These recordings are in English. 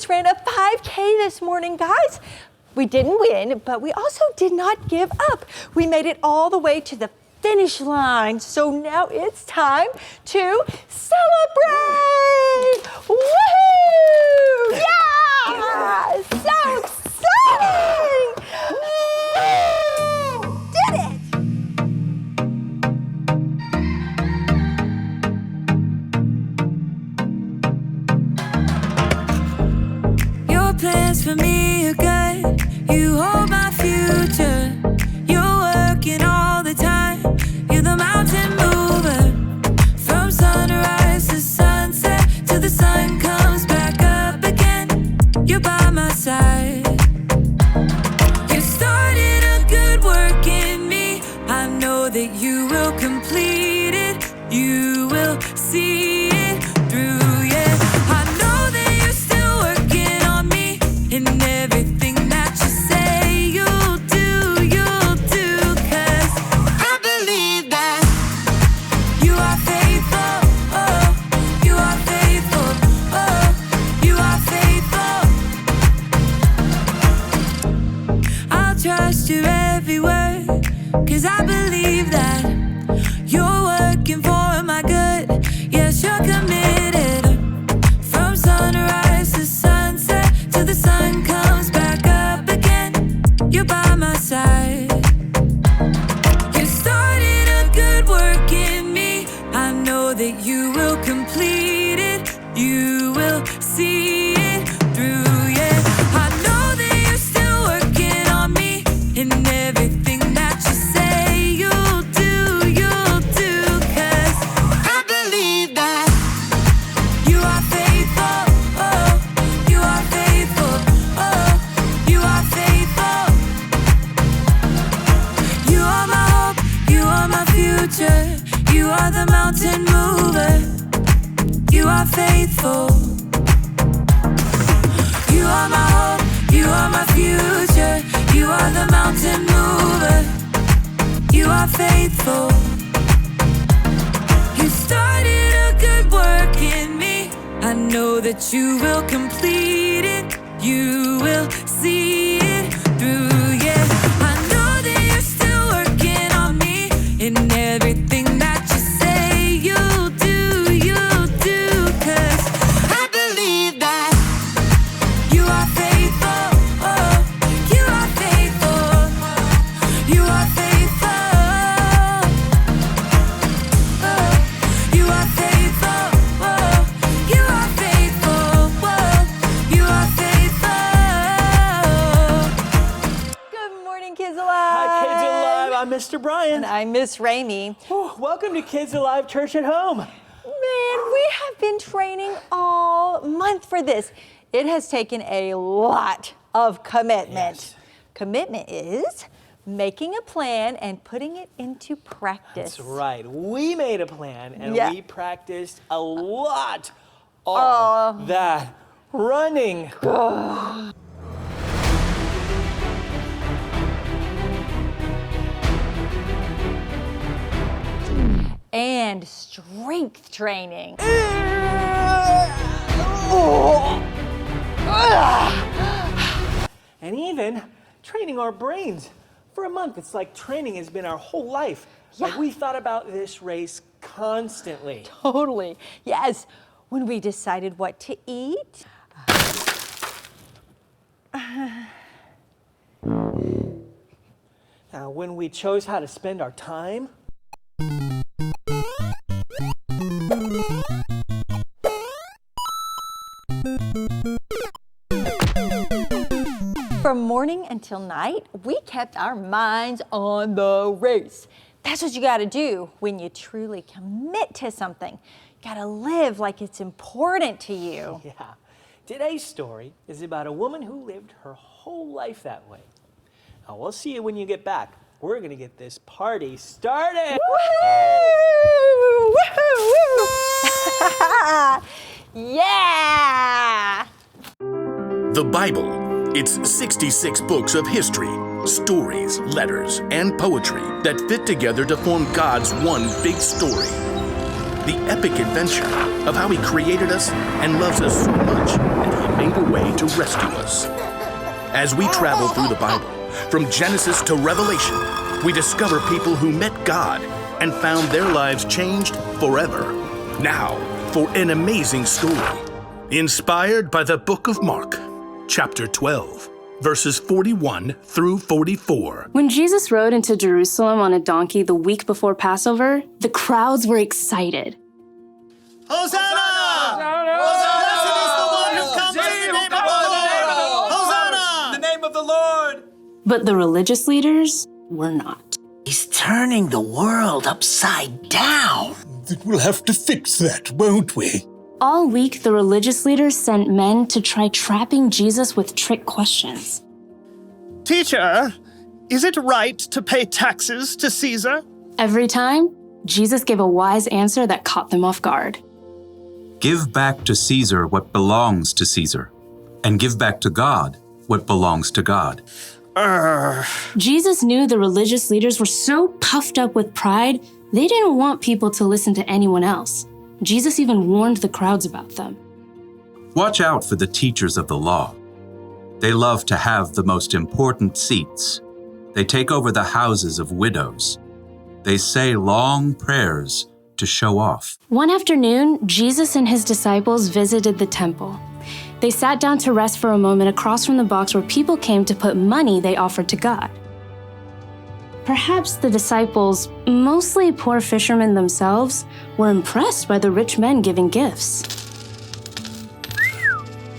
Ran a 5K this morning, guys. We didn't win, but we also did not give up. We made it all the way to the finish line. So now it's time to celebrate! Woohoo! Yeah! So exciting! Did it! Plans for me are good. You hold my future. You're working all the time. You're the mountain mover. From sunrise to sunset, till the sun comes back up again. You're by my side. You started a good work in me. I know that you will complete it. You will see it through. And everything that you say you'll do, 'cause I believe that you are faithful, oh, you are faithful, oh, you are faithful. I'll trust your every word, 'cause I believe that you're working for my good. Yes, you're committed. From sunrise to sunset, till the sun comes back up again, you're by my side. You started a good work in me. I know that you will complete it. You will see it through, yeah. I know that you're still working on me. And everything that you say you'll do, 'cause I believe that you are faithful, oh, you are faithful, oh, you are faithful. You are my hope, you are my future. You are the mountain mover. You are faithful. You are my hope, you are my future. You are the mountain mover. You are faithful. You started a good work in me. I know that you will complete it. You will see it through, yeah. I know that you're still working on me. And everything that you say you'll do, 'cause I believe that you are faithful, oh, you are faithful, you are faithful, oh, you are faithful, oh, you are faithful, oh, you are faithful. Good morning, Kids Alive. Hi, Kids Alive. I'm Mr. Brian. And I'm Miss Rainey. Welcome to Kids Alive Church at Home. Man, we have been training all month for this. It has taken a lot of commitment. Yes. Commitment is making a plan and putting it into practice. That's right. We made a plan and Yeah. we practiced a lot. All that running. And strength training. And even training our brains. For a month, it's like training has been our whole life. Like we thought about this race constantly. Totally. Yes. When we decided what to eat. Now, when we chose how to spend our time. From morning until night, we kept our minds on the race. That's what you got to do when you truly commit to something. You got to live like it's important to you. Yeah. Today's story is about a woman who lived her whole life that way. Now, we'll see you when you get back. We're going to get this party started. Woohoo! Woohoo! Yeah! The Bible. It's 66 books of history, stories, letters, and poetry that fit together to form God's one big story. The epic adventure of how He created us and loves us so much that He made a way to rescue us. As we travel through the Bible, from Genesis to Revelation, we discover people who met God and found their lives changed forever. Now, for an amazing story, inspired by the book of Mark, chapter 12, verses 41 through 44. When Jesus rode into Jerusalem on a donkey the week before Passover, the crowds were excited. Hosanna! Blessed is the one who comes in the name of the Lord! Hosanna! In the name of the Lord! But the religious leaders were not. He's turning the world upside down. Then we'll have to fix that, won't we? All week, the religious leaders sent men to try trapping Jesus with trick questions. Teacher, is it right to pay taxes to Caesar? Every time, Jesus gave a wise answer that caught them off guard. Give back to Caesar what belongs to Caesar, and give back to God what belongs to God. Jesus knew the religious leaders were so puffed up with pride, they didn't want people to listen to anyone else. Jesus even warned the crowds about them. Watch out for the teachers of the law. They love to have the most important seats. They take over the houses of widows. They say long prayers to show off. One afternoon, Jesus and his disciples visited the temple. They sat down to rest for a moment across from the box where people came to put money they offered to God. Perhaps the disciples, mostly poor fishermen themselves, were impressed by the rich men giving gifts.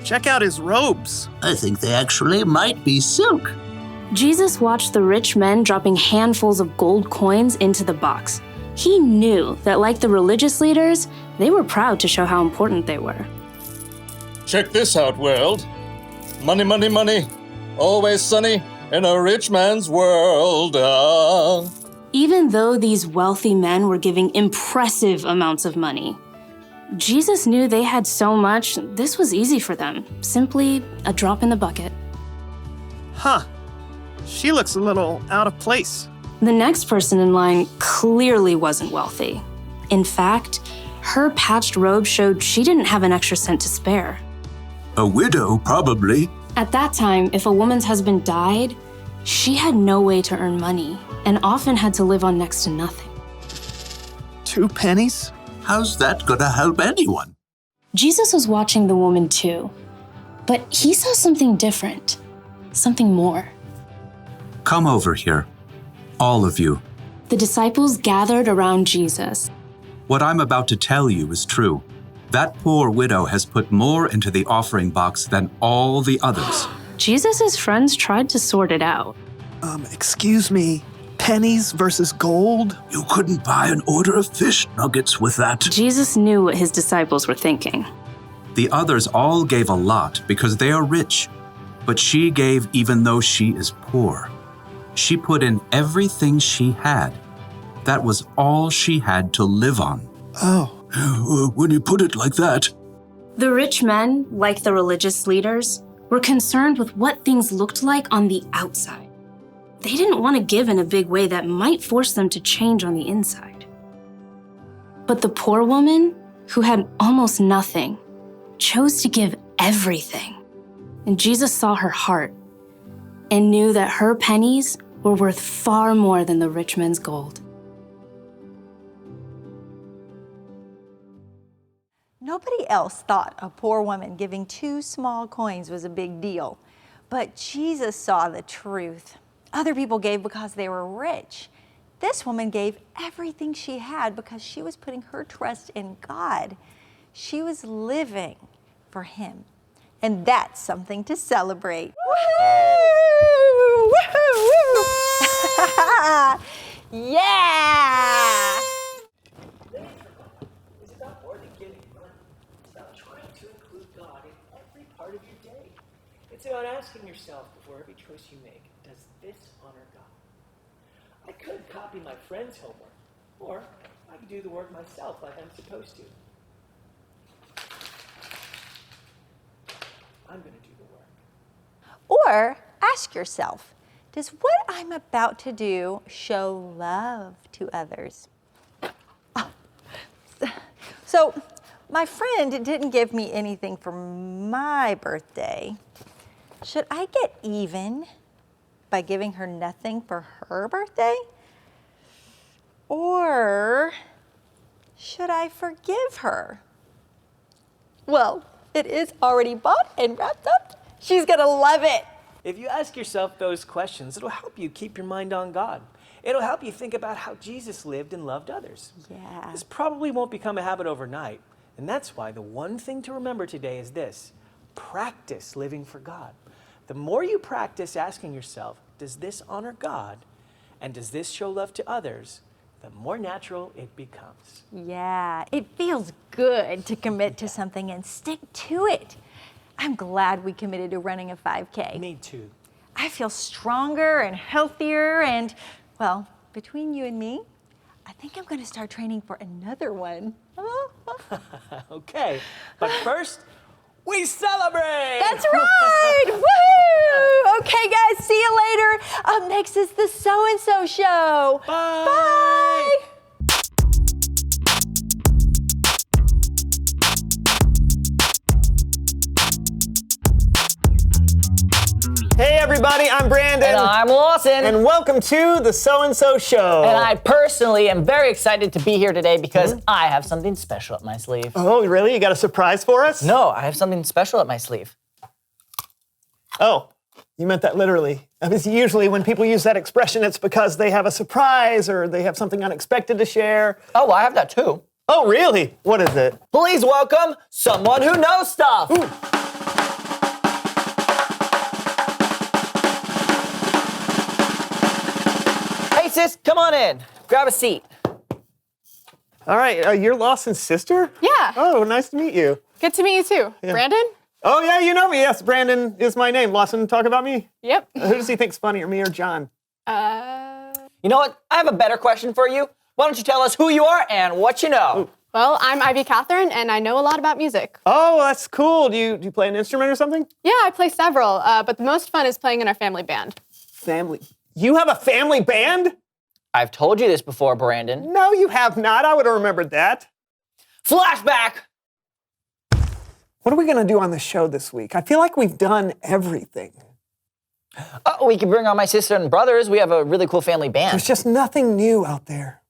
Check out his robes. I think they actually might be silk. Jesus watched the rich men dropping handfuls of gold coins into the box. He knew that, like the religious leaders, they were proud to show how important they were. Check this out, world. Money, money, money. Always sunny in a rich man's world. Even though these wealthy men were giving impressive amounts of money, Jesus knew they had so much, this was easy for them. Simply a drop in the bucket. Huh. She looks a little out of place. The next person in line clearly wasn't wealthy. In fact, her patched robe showed she didn't have an extra cent to spare. A widow, probably. At that time, if a woman's husband died, she had no way to earn money and often had to live on next to nothing. 2 pennies? How's that gonna help anyone? Jesus was watching the woman too, but he saw something different, something more. Come over here, all of you. The disciples gathered around Jesus. What I'm about to tell you is true. That poor widow has put more into the offering box than all the others. Jesus' friends tried to sort it out. Excuse me, pennies versus gold? You couldn't buy an order of fish nuggets with that. Jesus knew what his disciples were thinking. The others all gave a lot because they are rich, but she gave even though she is poor. She put in everything she had. That was all she had to live on. Oh. When you put it like that. The rich men, like the religious leaders, were concerned with what things looked like on the outside. They didn't want to give in a big way that might force them to change on the inside. But the poor woman, who had almost nothing, chose to give everything. And Jesus saw her heart and knew that her pennies were worth far more than the rich man's gold. Nobody else thought a poor woman giving 2 small coins was a big deal, but Jesus saw the truth. Other people gave because they were rich. This woman gave everything she had because she was putting her trust in God. She was living for Him, and that's something to celebrate. Woohoo! Woohoo! Woo! Yeah! It's about more than giving money. It's about trying to include God in every part of your day. It's about asking yourself before every choice you make, does this honor God? I could copy my friend's homework, or I could do the work myself like I'm supposed to. I'm going to do the work. Or ask yourself, does what I'm about to do show love to others? So, my friend didn't give me anything for my birthday. Should I get even by giving her nothing for her birthday? Or should I forgive her? Well, it is already bought and wrapped up. She's gonna love it. If you ask yourself those questions, it'll help you keep your mind on God. It'll help you think about how Jesus lived and loved others. Yeah. This probably won't become a habit overnight, and that's why the one thing to remember today is this: practice living for God. The more you practice asking yourself, does this honor God, and does this show love to others, the more natural it becomes. Yeah, it feels good to commit to something and stick to it. I'm glad we committed to running a 5K. Me too. I feel stronger and healthier, and, well, between you and me, I think I'm going to start training for another one. Okay, but first, we celebrate! That's right! Woohoo! Okay, guys, see you later. Up next is the So-and-So Show. Bye! Bye! Hey everybody, I'm Brandon. And I'm Lawson. And welcome to the So-and-So Show. And I personally am very excited to be here today because I have something special up my sleeve. Oh, really? You got a surprise for us? No, I have something special up my sleeve. Oh, you meant that literally. I mean, usually when people use that expression, it's because they have a surprise or they have something unexpected to share. Oh, well, I have that too. Oh, really? What is it? Please welcome someone who knows stuff. Ooh. Hey, sis, come on in. Grab a seat. All right, you're Lawson's sister? Yeah. Oh, nice to meet you. Good to meet you too. Yeah. Brandon? Oh, yeah, you know me. Yes, Brandon is my name. Lawson, talk about me? Yep. Who does he think's funnier, me or John? You know what? I have a better question for you. Why don't you tell us who you are and what you know? Ooh. Well, I'm Ivy Catherine, and I know a lot about music. Oh, that's cool. Do you play an instrument or something? Yeah, I play several, but the most fun is playing in our family band. Family. You have a family band? I've told you this before, Brandon. No, you have not. I would have remembered that. Flashback! What are we going to do on the show this week? I feel like we've done everything. Oh, we can bring on my sister and brothers. We have a really cool family band. There's just nothing new out there.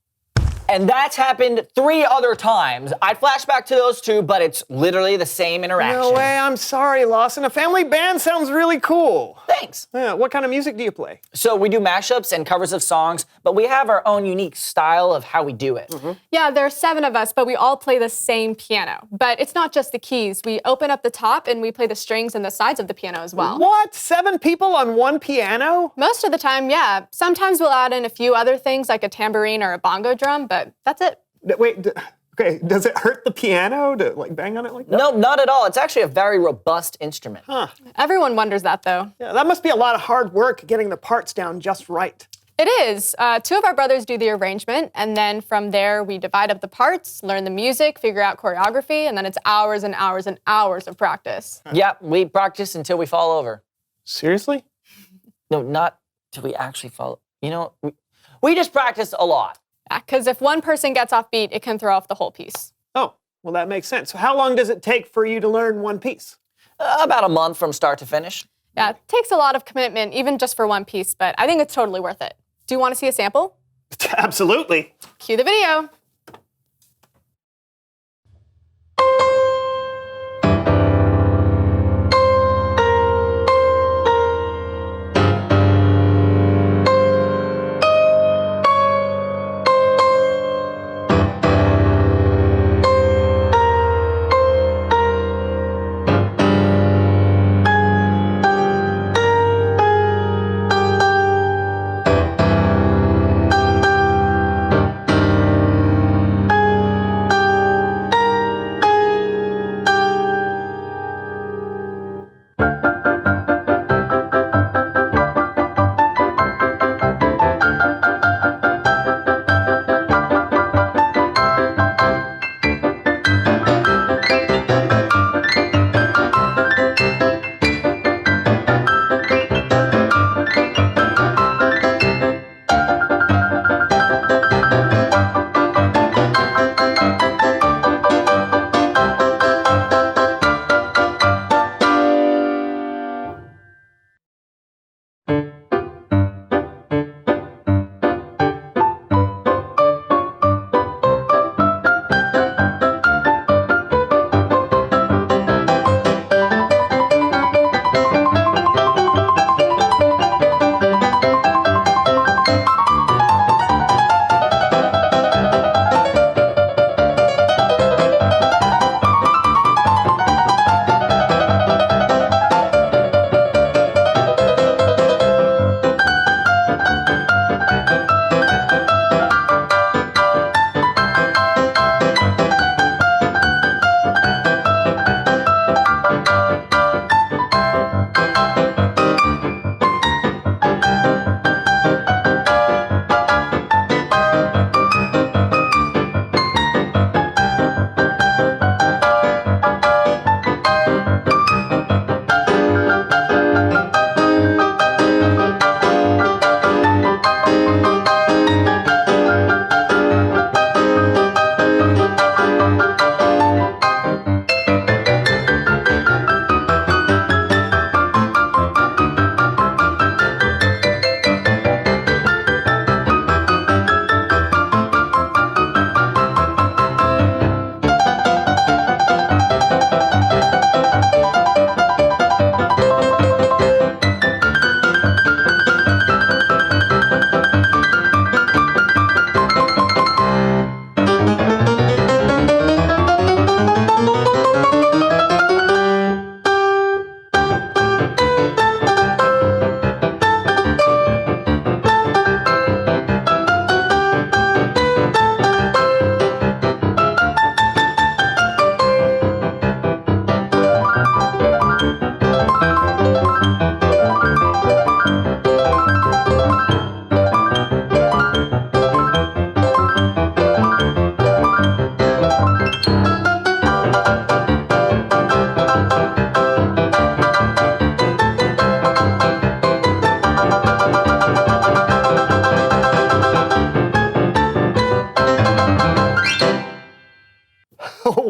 And that's happened 3 other times. I'd flash back to those 2, but it's literally the same interaction. No way, I'm sorry, Lawson. A family band sounds really cool. Thanks. Yeah, what kind of music do you play? So we do mashups and covers of songs, but we have our own unique style of how we do it. Yeah, there are 7 of us, but we all play the same piano. But it's not just the keys. We open up the top and we play the strings and the sides of the piano as well. What? 7 people on one piano? Most of the time, yeah. Sometimes we'll add in a few other things like a tambourine or a bongo drum, but that's it. Wait, okay, does it hurt the piano to like bang on it like that? No, not at all. It's actually a very robust instrument. Huh. Everyone wonders that, though. Yeah, that must be a lot of hard work getting the parts down just right. It is. 2 of our brothers do the arrangement, and then from there we divide up the parts, learn the music, figure out choreography, and then it's hours and hours and hours of practice. Yeah, we practice until we fall over. Seriously? No, not till we actually fall. You know, we just practice a lot. Because if one person gets off beat, it can throw off the whole piece. Oh, well, that makes sense. So how long does it take for you to learn one piece? About a month from start to finish. Yeah, it takes a lot of commitment, even just for one piece, but I think it's totally worth it. Do you want to see a sample? Absolutely. Cue the video.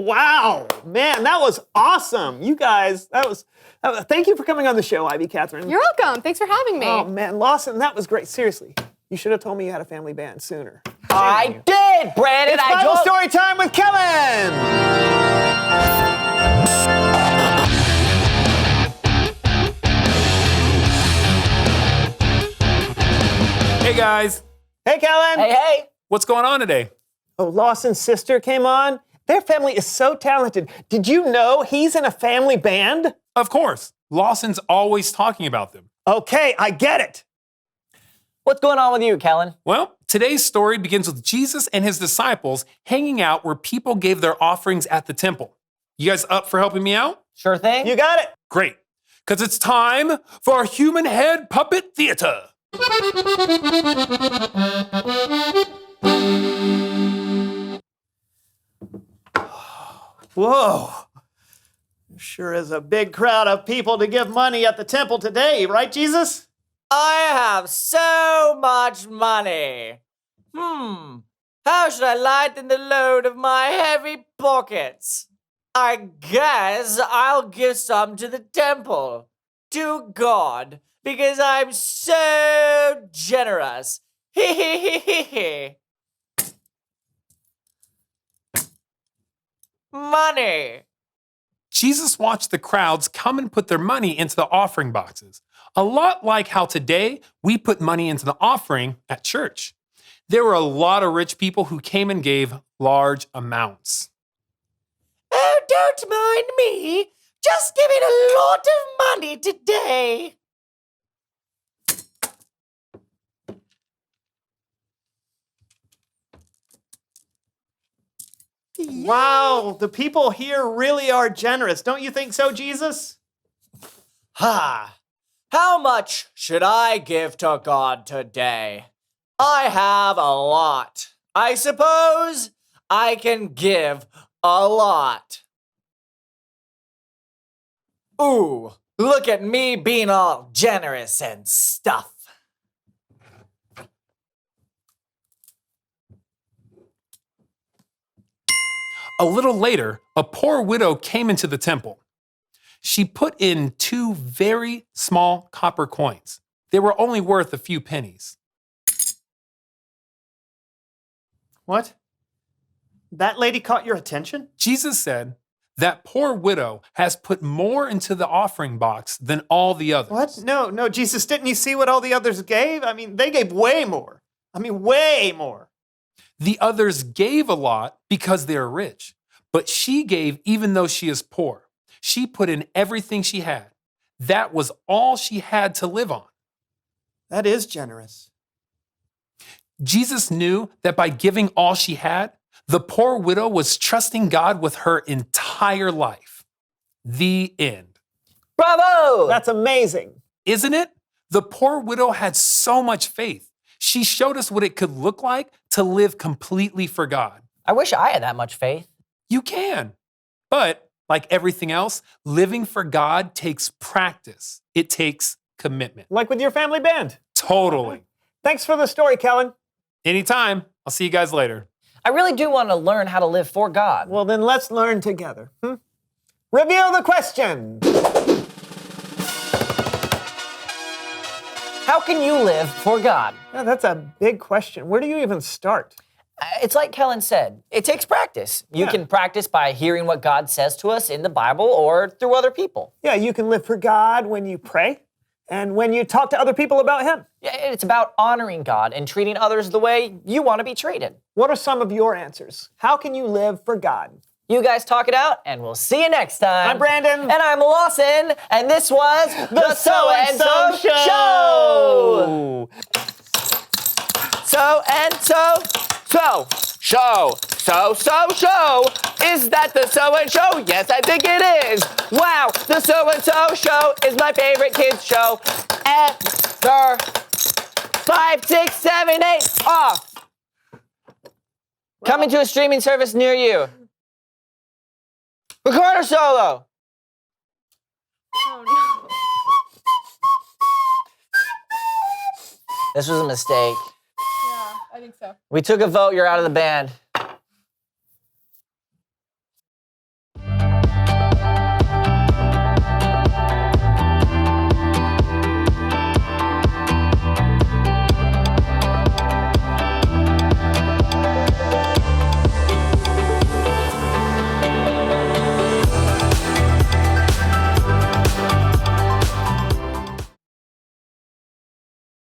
Wow, man, that was awesome. You guys, thank you for coming on the show, Ivy, Catherine. You're welcome. Thanks for having me. Oh, man, Lawson, that was great. Seriously, you should have told me you had a family band sooner. I did, Brandon. It's Bible story time with Kellen. Hey guys, Hey, Kellen. Hey. what's going on today? Oh, Lawson's sister came on. Their family is so talented. Did you know he's in a family band? Of course, Lawson's always talking about them. Okay, I get it. What's going on with you, Kellen? Well, today's story begins with Jesus and his disciples hanging out where people gave their offerings at the temple. You guys up for helping me out? Sure thing. You got it. Great, because it's time for human head puppet theater. Whoa. There sure is a big crowd of people to give money at the temple today, right, Jesus? I have so much money. How should I lighten the load of my heavy pockets? I guess I'll give some to the temple, to God, because I'm so generous. Hee hee hee hee hee. Money. Jesus watched the crowds come and put their money into the offering boxes, a lot like how today we put money into the offering at church. There were a lot of rich people who came and gave large amounts. Oh, don't mind me. Just giving a lot of money today. Wow, the people here really are generous. Don't you think so, Jesus? How much should I give to God today? I have a lot. I suppose I can give a lot. Ooh, look at me being all generous and stuff. A little later, a poor widow came into the temple. She put in 2 very small copper coins. They were only worth a few pennies. What? That lady caught your attention? Jesus said, "That poor widow has put more into the offering box than all the others." What? No, Jesus, didn't you see what all the others gave? I mean, they gave way more. Way more. The others gave a lot because they are rich, but she gave even though she is poor. She put in everything she had. That was all she had to live on. That is generous. Jesus knew that by giving all she had, the poor widow was trusting God with her entire life. The end. Bravo! That's amazing. Isn't it? The poor widow had so much faith. She showed us what it could look like to live completely for God. I wish I had that much faith. You can. But like everything else, living for God takes practice. It takes commitment. Like with your family band. Totally. Thanks for the story, Kellen. Anytime. I'll see you guys later. I really do want to learn how to live for God. Well, then let's learn together. Reveal the question. How can you live for God? Yeah, that's a big question. Where do you even start? It's like Kellen said, it takes practice. You can practice by hearing what God says to us in the Bible or through other people. Yeah, you can live for God when you pray and when you talk to other people about Him. Yeah, it's about honoring God and treating others the way you want to be treated. What are some of your answers? How can you live for God? You guys talk it out, and we'll see you next time. I'm Brandon. And I'm Lawson, and this was the So-and-So Show! So-and-So Show. So is that the So-and-Show? Yes, I think it is. Wow, the So-and-So Show is my favorite kids show ever. 5, 6, 7, 8, off. Coming to a streaming service near you. Recorder solo. Oh no. This was a mistake. Yeah, I think so. We took a vote, you're out of the band.